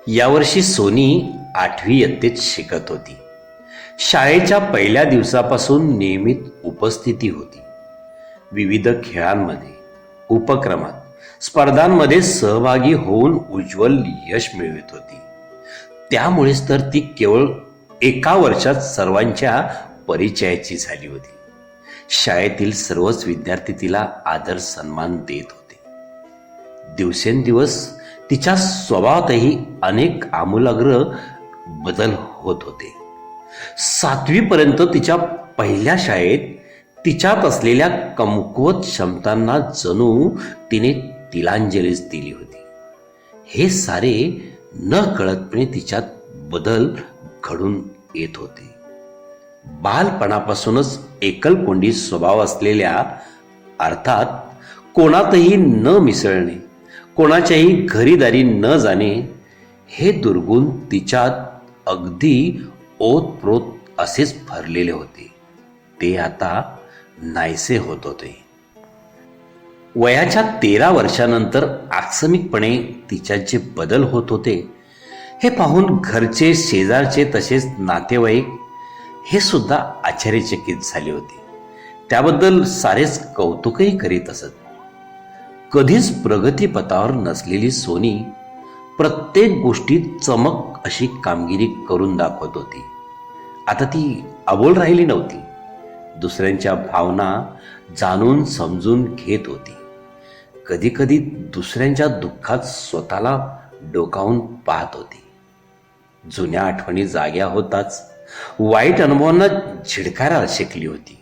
यावर्षी सोनी 8वी इयत्तेत शिकत होती. शाळेच्या पहिल्या दिवसापासून नियमित उपस्थिती होती. विविध खेळांमध्ये, उपक्रमात, स्पर्धांमध्ये सहभागी होऊन उज्ज्वल यश मिळवित होती. त्यामुळेच तर ती केवळ एका वर्षात सर्वांच्या परिचयाची झाली होती. शाळेतील सर्वच विद्यार्थी तिला आदर सन्मान देत होते. दिवसेंदिवस तिच्या स्वभावातही अनेक आमूलाग्र बदल होत होते. 7वी पर्यंत तिच्या पहिल्या शाळेत तिच्यात असलेल्या कमकुवत क्षमतांना जणू तिने तिलांजलीच दिली होती. हे सारे न कळतपणे तिच्यात बदल घडून येत होते. बालपणापासूनच एकलकोंडी स्वभाव असलेल्या, अर्थात कोणातही न मिसळणे, कोणाच्याही घरीदारी न जाणे, हे दुर्गुण तिच्यात अगदी ओतप्रोत असेच भरलेले होते. ते आता नाहीसे होत होते. वयाच्या 13 वर्षानंतर आकस्मिकपणे तिच्यात जे बदल होत होते हे पाहून घरचे, शेजारचे, तसेच नातेवाईक हे सुद्धा आश्चर्यचकित झाले होते. त्याबद्दल सारेच कौतुकही करीत असत. कधीच प्रगतीपथावर नसलेली सोनी प्रत्येक गोष्टीत चमक अशी कामगिरी करून दाखवत होती. आता ती अबोल राहिली नव्हती. दुसऱ्यांच्या भावना जाणून समजून घेत होती. कधी कधी दुसऱ्यांच्या दुःखात स्वतःला डोकावून पाहत होती. जुन्या आठवणी जाग्या होताच वाईट अनुभवांना झिडकारा शिकली होती.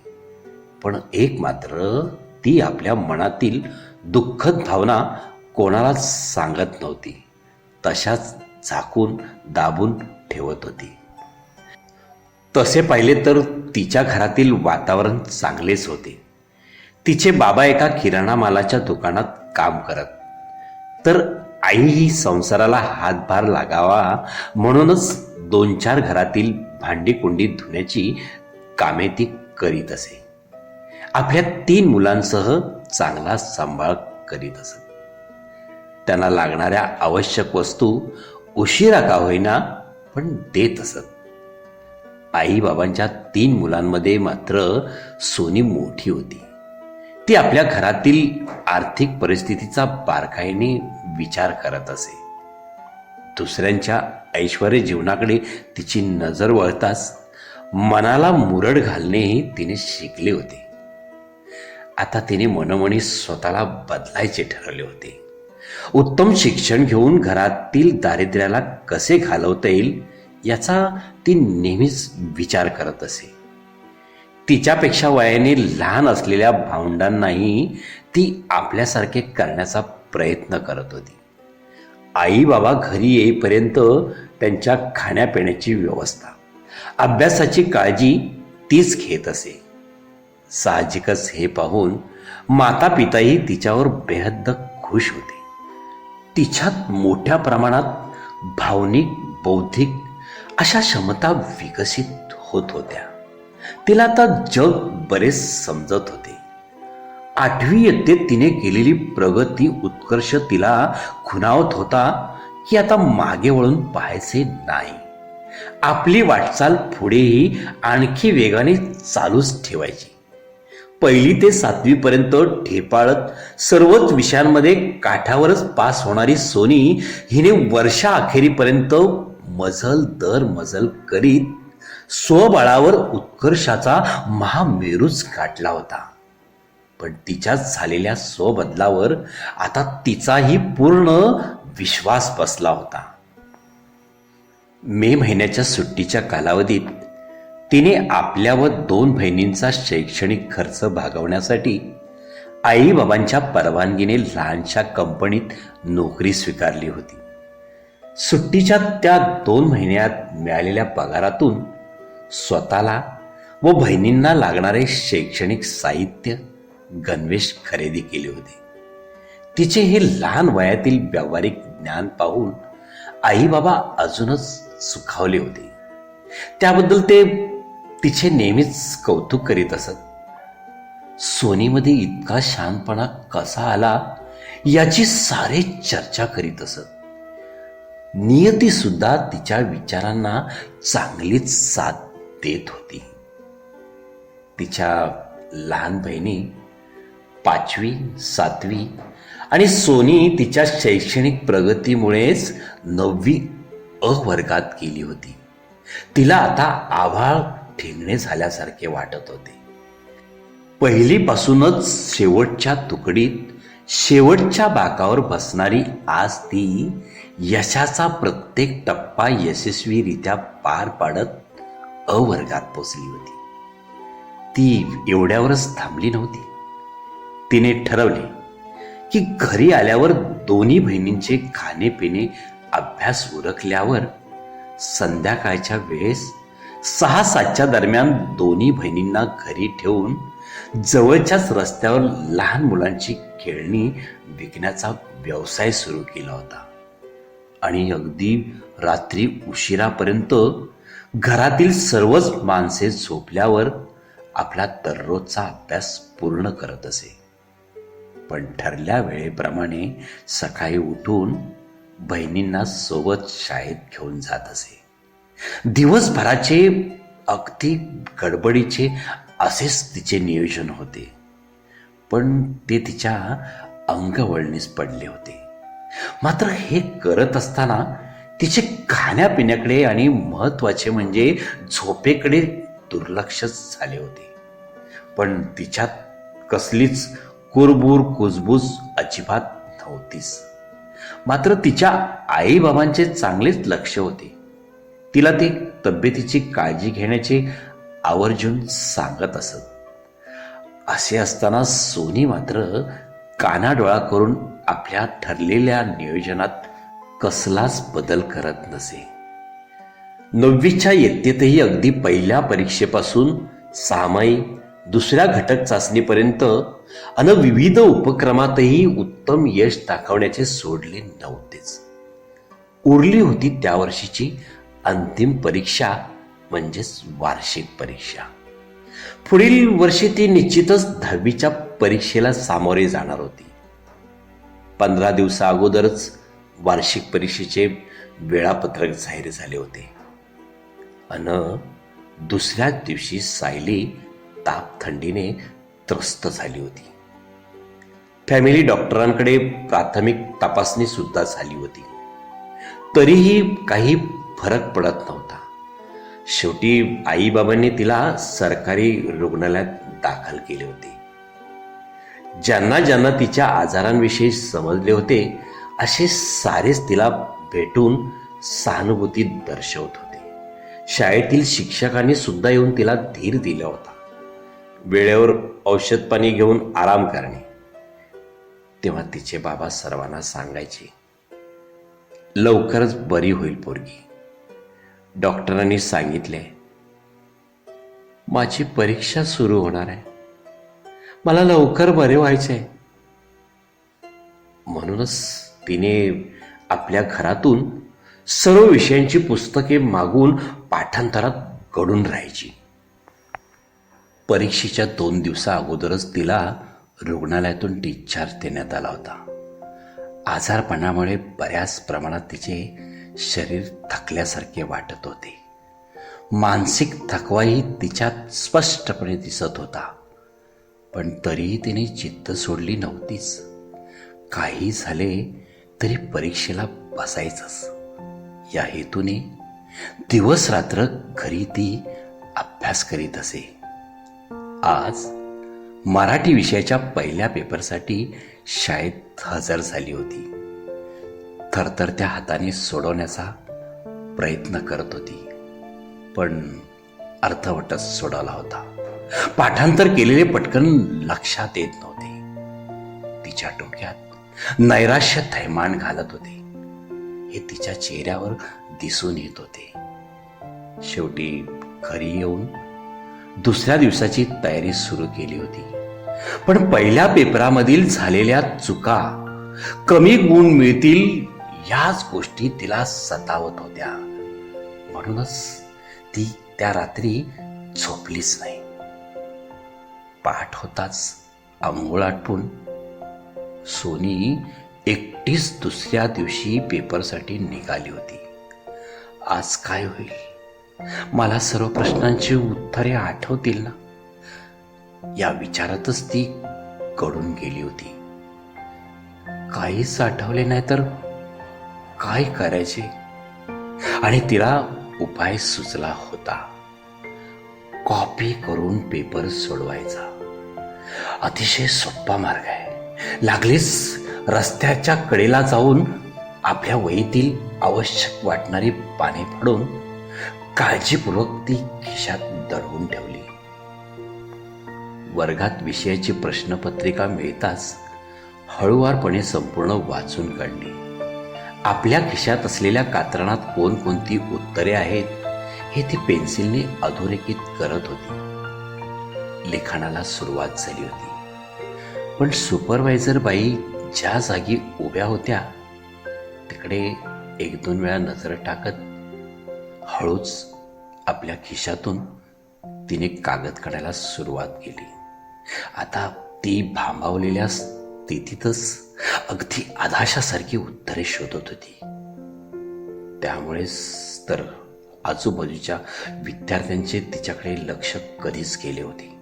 पण एक मात्र ती आपल्या मनातील दुःखद भावना कोणालाच सांगत नव्हती. तशाच झाकून दाबून ठेवत होती. तसे पाहिले तर तिच्या घरातील वातावरण चांगलेच होते. तिचे बाबा एका किराणा मालाच्या दुकानात काम करत, तर आईही संसाराला हातभार लागावा म्हणूनच 2-4 घरातील भांडी कुंडी धुण्याची कामे ती करीत असे. आपल्या 3 मुलांसह चांगला सांभाळ करीत असत. त्यांना लागणाऱ्या आवश्यक वस्तू उशिरा का होईना पण देत असत. आई बाबांच्या 3 मुलांमध्ये मात्र सोनी मोठी होती. ती आपल्या घरातील आर्थिक परिस्थितीचा बारकाईने विचार करत असे. दुसऱ्यांच्या ऐश्वर्य जीवनाकडे तिची नजर वळताच मनाला मुरड घालणेही तिने शिकले होते. आता तिने मनोमनी स्वतःला बदलायचे ठरवले होते. उत्तम शिक्षण घेऊन घरातील दारिद्र्याला कसे घालवता येईल याचा ती नेहमीच विचार करत असे. तिच्यापेक्षा वयाने लहान असलेल्या भावंडांनाही ती आपल्यासारखे करण्याचा प्रयत्न करत होती. आई बाबा घरी येईपर्यंत त्यांच्या खाण्यापिण्याची व्यवस्था, अभ्यासाची काळजी तीच घेत असे. साहजिकच हे पाहून माता पिताही तिच्यावर बेहद्द खुश होते. तिच्यात मोठ्या प्रमाणात भावनिक, बौद्धिक अशा क्षमता विकसित होत होत्या. तिला आता जग बरेच समजत होते. 8वी इयत्तेत तिने केलेली प्रगती, उत्कर्ष तिला खुणावत होता की आता मागे वळून पाहायचे नाही. आपली वाटचाल पुढेही आणखी वेगाने चालूच ठेवायची. 1ली ते 7वी पर्यंत ढेपाळत सर्वच विषयांमध्ये काठावरच पास होणारी सोनी हिने वर्षाअखेरीपर्यंत मजल दर मजल करीत स्वबळावर उत्कर्षाचा महामेरूच गाठला होता. पण तिच्यात झालेल्या स्वबदलावर आता तिचाही पूर्ण विश्वास बसला होता. मे महिन्याच्या सुट्टीच्या कालावधीत तिने आपल्या व 2 बहिणींचा शैक्षणिक खर्च भागवण्यासाठी आई बाबांच्या परवानगीने लहानशा कंपनीत नोकरी स्वीकारली होती. सुट्टीच्या त्या 2 महिन्यात मिळालेल्या पगारातून स्वतःला व बहिणींना लागणारे शैक्षणिक साहित्य, गणवेश खरेदी केले होते. तिचे हे लहान वयातील व्यावहारिक ज्ञान पाहून आई बाबा अजूनच सुखावले होते. त्याबद्दल ते तिचे नेहमीच कौतुक करीत असत. सोनीमध्ये इतका शांतपणा कसा आला याची सारे चर्चा करीत असत. नियती सुद्धा तिच्या विचारांना चांगलीच साथ देत होती. तिच्या लहान बहिणी 5वी 7वी आणि सोनी तिच्या शैक्षणिक प्रगतीमुळेच 9वी अ वर्गात गेली होती. तिला आता आभाळ ठेंगणे झाल्यासारखे वाटत होते. पहिलीपासूनच शेवटच्या तुकडीत शेवटच्या बाकावर बसणारी आज ती यशाचा प्रत्येक टप्पा यशस्वीरित्या पार पाडत अ वर्गात पोचली होती. ती एवढ्यावरच थांबली नव्हती. तिने ठरवले की घरी आल्यावर दोन्ही बहिणींचे खाणेपिणे अभ्यास उरकल्यावर संध्याकाळच्या वेळेस 6-7च्या दरम्यान दोन्ही बहिणींना घरी ठेवून जवळच्याच रस्त्यावर लहान मुलांची खेळणी विकण्याचा व्यवसाय सुरू केला होता. आणि अगदी रात्री उशिरापर्यंत घरातील सर्वच माणसे झोपल्यावर आपला दररोजचा अभ्यास पूर्ण करत असे. पण ठरल्या वेळेप्रमाणे सकाळी उठून बहिणींना सोबत शाळेत घेऊन जात असे. दिवसभराचे अगदी गडबडीचे असेच तिचे नियोजन होते. पण ते तिच्या अंगवळणीस पडले होते. मात्र हे करत असताना तिचे खाण्यापिण्याकडे आणि महत्वाचे म्हणजे झोपेकडे दुर्लक्षच झाले होते. पण तिच्यात कसलीच कुरबुर कुजबूज अजिबात नव्हतीच. मात्र तिच्या आईबाबांचे चांगलेच लक्ष होते. तिला ते तब्येतीची काळजी घेण्याचे आवर्जून सांगत असत. असे असताना सोनी मात्र कानाडोळा करून आपल्या ठरलेल्या नियोजनात कसलाच बदल करत नसे. 9वीच्या इयत्तेतही अगदी पहिल्या परीक्षेपासून सामायिक दुसऱ्या घटक चाचणीपर्यंत अन विविध उपक्रमातही उत्तम यश दाखवण्याचे सोडले नव्हतेच. उरली होती त्या वर्षीची अंतिम परीक्षा, म्हणजेच वार्षिक परीक्षा. पुढील वर्षी ती निश्चितच 10वीच्या परीक्षेला सामोरे जाणार होती. 15 दिवसा अगोदरच वार्षिक परीक्षेचे वेळापत्रक जाहीर झाले होते. अन दुसऱ्याच दिवशी सायली ताप थंडीने त्रस्त झाली होती. फॅमिली डॉक्टरांकडे प्राथमिक तपासणी सुद्धा झाली होती. तरीही काही फरक पडत नव्हता. शेवटी आईबाबांनी तिला सरकारी रुग्णालयात दाखल केले होते. ज्यांना ज्यांना तिच्या आजारांविषयी समजले होते असे सारेच तिला भेटून सहानुभूती दर्शवत होते. शाळेतील शिक्षकांनी सुद्धा येऊन तिला धीर दिला होता. वेळेवर औषध पाणी घेऊन आराम करणे. तेव्हा तिचे बाबा सर्वांना सांगायचे, लवकरच बरी होईल पोरगी. डॉक्टरांनी सांगितले, माझी परीक्षा सुरू होणार आहे, मला लवकर बरे व्हायचंय. म्हणूनच तिने आपल्या घरातून सर्व विषयांची पुस्तके मागून पाठांतरात गढून राहायची. परीक्षेच्या 2 दिवसा अगोदरच तिला रुग्णालयातून डिस्चार्ज देण्यात आला होता. आजारपणामुळे बऱ्याच प्रमाणात तिचे शरीर थकल्यासारखे वाटत होते. मानसिक थकवाही तिच्यात स्पष्टपणे दिसत होता. पण तरीही तिने जिद्द सोडली नव्हतीच. काही झाले तरी परीक्षेला बसायचंच या हेतूने दिवस रात्र घरी ती अभ्यास करीत असे. आज मराठी विषयाच्या पहिल्या पेपरसाठी शाळेत हजर झाली होती. थरथरत्या हाताने सोडवण्याचा प्रयत्न करत होती. पण अर्धवटच सोडवला होता. पाठांतर केलेले पटकन लक्षात येत नव्हते. तिच्या डोक्यात नैराश्य थैमान घालत होते. हे तिच्या चेहऱ्यावर दिसून येत होते. शेवटी घरी येऊन दुसऱ्या दिवसाची तयारी सुरू केली होती. पण पहिल्या पेपरामधील झालेल्या चुका, कमी गुण मिळतील याच गोष्टी तिला सतावत होत्या. म्हणूनच ती त्या रात्री झोपलीच नाही. पहाट होताच अंघोळ आटपून सोनी एकटीच दुसऱ्या दिवशी पेपरसाठी निघाली होती. आज काय होईल? मला सर्व प्रश्नांची उत्तरे आठवतील ना, या विचारातच ती गळून गेली होती. काहीच आठवले नाही तर काय करायचे? आणि तिला उपाय सुचला होता. कॉपी करून पेपर सोडवायचा. अतिशय सोपा मार्ग आहे. लागलीच रस्त्याच्या कडेला जाऊन आपल्या वहीतील आवश्यक वाटणारी पाने फाडून काळजीपूर्वक ती खिशात दडवून ठेवली. वर्गात विषयाची प्रश्नपत्रिका मिळताच हळुवारपणे संपूर्ण वाचून काढली. आपल्या खिशात असलेल्या कात्रणात कोणकोणती उत्तरे आहेत हे ती पेन्सिलने अधोरेखित करत होती. लिखाणाला सुरुवात झाली होती, पण सुपरवायझर बाई ज्या जागी उभ्या होत्या तिकडे एक दोन वेळा नजर टाकत हळूच आपल्या खिशातून तिने कागद काढायला सुरुवात केली. आता ती भांबावलेल्या स्थितीतच अगदी आधाशासारखी उत्तरे शोधत होती. त्यामुळेच तर आजूबाजूच्या विद्यार्थ्यांचे तिच्याकडे लक्ष कधीच गेले होते.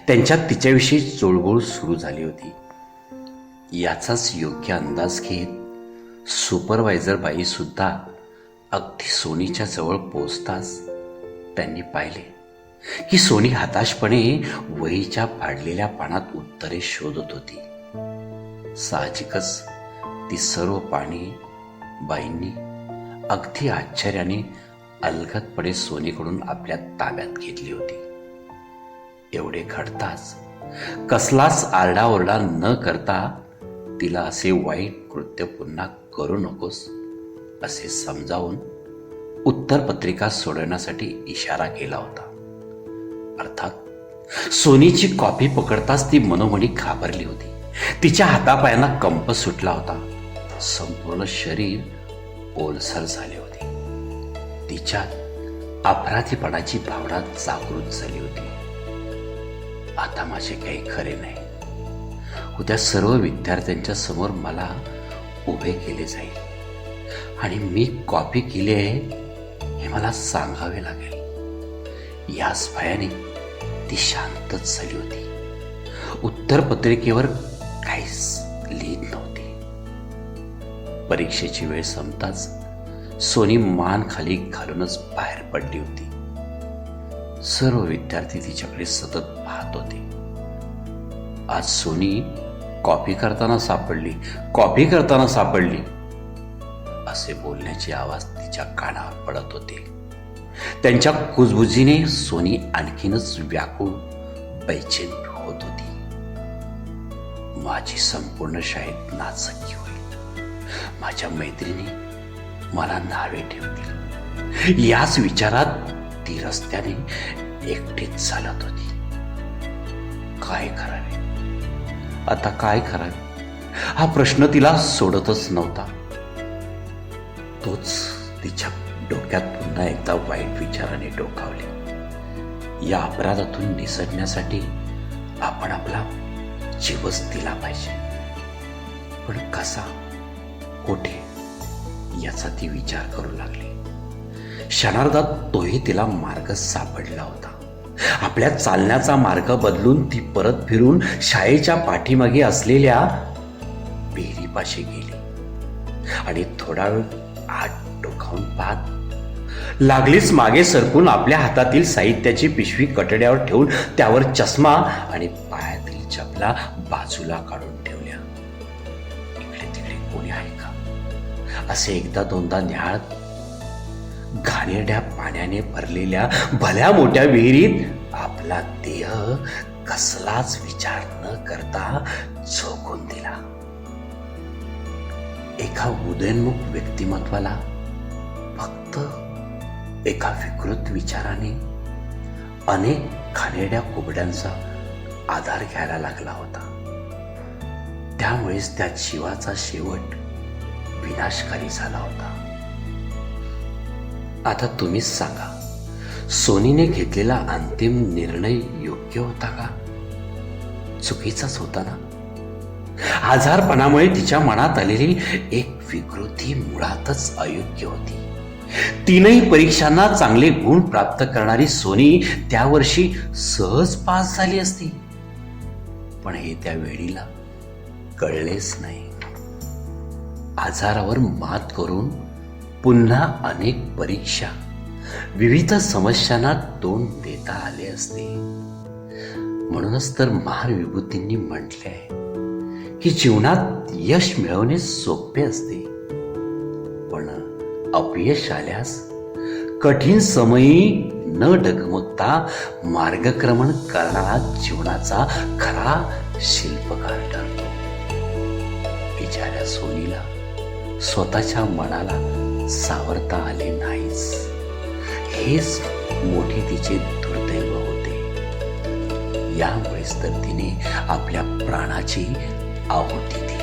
त्यांच्यात तिच्याविषयी चुळबुळ सुरू झाली होती. याचाच योग्य अंदाज घेत सुपरवायझर बाई सुद्धा अगदी सोनीच्या जवळ पोहोचताच त्यांनी पाहिले की सोनी हताशपणे वहीच्या फाडलेल्या पानात उत्तरे शोधत होती. साहजिकच ती सर्व पाने बाईंनी अगदी आश्चर्याने अलगदपणे सोनीकडून आपल्या ताब्यात घेतली होती. एवढे घडताच कसलाच आरडाओरडा न करता तिला असे वाईट कृत्य पुन्हा करू नकोस असे समजावून उत्तरपत्रिका सोडवण्यासाठी इशारा केला होता. अर्थात सोनीची कॉपी पकडताच ती मनोमनी घाबरली होती. तिच्या हातापायांना कंप सुटला होता. संपूर्ण शरीर ओलसर झाले होते. तिच्यात अपराधीपणाची भावना जागृत झाली होती. आता माझे काही खरे नाही. उद्या सर्व विद्यार्थ्यांच्या समोर मला उभे केले जाईल आणि मी कॉपी केली आहे हे मला सांगावे लागेल. याच भयाने ती शांतच झाली होती. उत्तरपत्रिकेवर काहीच लिहित नव्हती. परीक्षेची वेळ संपताच सोनी मान खाली घालूनच बाहेर पडली होती. सर्व विद्यार्थी तिच्याकडे सतत पाहत होते. आज सोनी कॉपी करताना सापडली असे बोलण्याचे आवाज तिच्या कानावर पडत होते. त्यांच्या कुजबुजीने सोनी आणखीनच व्याकुळ बेचैन होत होती. माझी संपूर्ण शाळेत नाचक्की होईल. माझ्या मैत्रिणी मला नावे ठेवतील. याच विचारात ती रस्त्याने एकटीच चालत होती. काय करावे? आता काय करावे हा प्रश्न तिला सोडतच नव्हता. तोच तिच्या डोक्यात पुन्हा एकदा वाईट विचाराने डोकावले. या अपराधातून निसटण्यासाठी आपण आपला जीवच दिला पाहिजे, पण कसा, कोठे याचा ती विचार करू लागली. क्षणार्धात तोही तिला मार्ग सापडला होता. आपल्या चालण्याचा मार्ग बदलून ती परत फिरून शाळेच्या पाठीमागे असलेल्या विहिरीपाशी गेली आणि थोडा वेळ आत डोकावून पाहत लागलीच मागे सरकून आपल्या हातातील साहित्याची पिशवी कटड्यावर ठेवून त्यावर चष्मा आणि पायातील चपला बाजूला काढून ठेवल्या. इकडे तिकडे कोणी आहे का असे एकदा दोनदा न्याहाळत घाणेरड्या पाण्याने भरलेल्या भल्या मोठ्या विहिरीत आपला देह कसलाच विचार न करता झोकून दिला. एका उदयनमुख व्यक्तिमत्वाला फक्त एका विकृत विचाराने अनेक घाणेरड्या कुबड्यांचा आधार घ्यायला लागला होता. त्यामुळेच त्या जीवाचा शेवट विनाशकारी झाला होता. आता तुम्हीच सांगा, सोनीने घेतलेला अंतिम निर्णय योग्य होता का? चुकीचाच होता ना? आजारपणामुळे तिच्या मनात आलेली एक विकृती मुळातच अयोग्य होती. तीनही परीक्षांना चांगले गुण प्राप्त करणारी सोनी त्या वर्षी सहज पास झाली असती, पण हे त्या वेळीला कळलेच नाही. आजारावर मात करून पुन्हा अनेक परीक्षा, विविध समस्यांना तोंड देता आले असते. म्हणूनच तर महान विभूतींनी म्हटले आहे की जीवनात यश मिळवणे सोपे असते, पण अपयश आल्यास कठीण समयी न डगमगता मार्गक्रमण करणारा जीवनाचा खरा शिल्पकार ठरतो. बिचाऱ्या सोनीला स्वतःच्या मनाला सावरता आले नाहीच. हेच मोठे तिचे दुर्दैव होते. यामुळेच तर तिने आपल्या प्राणाची आहुती दिली.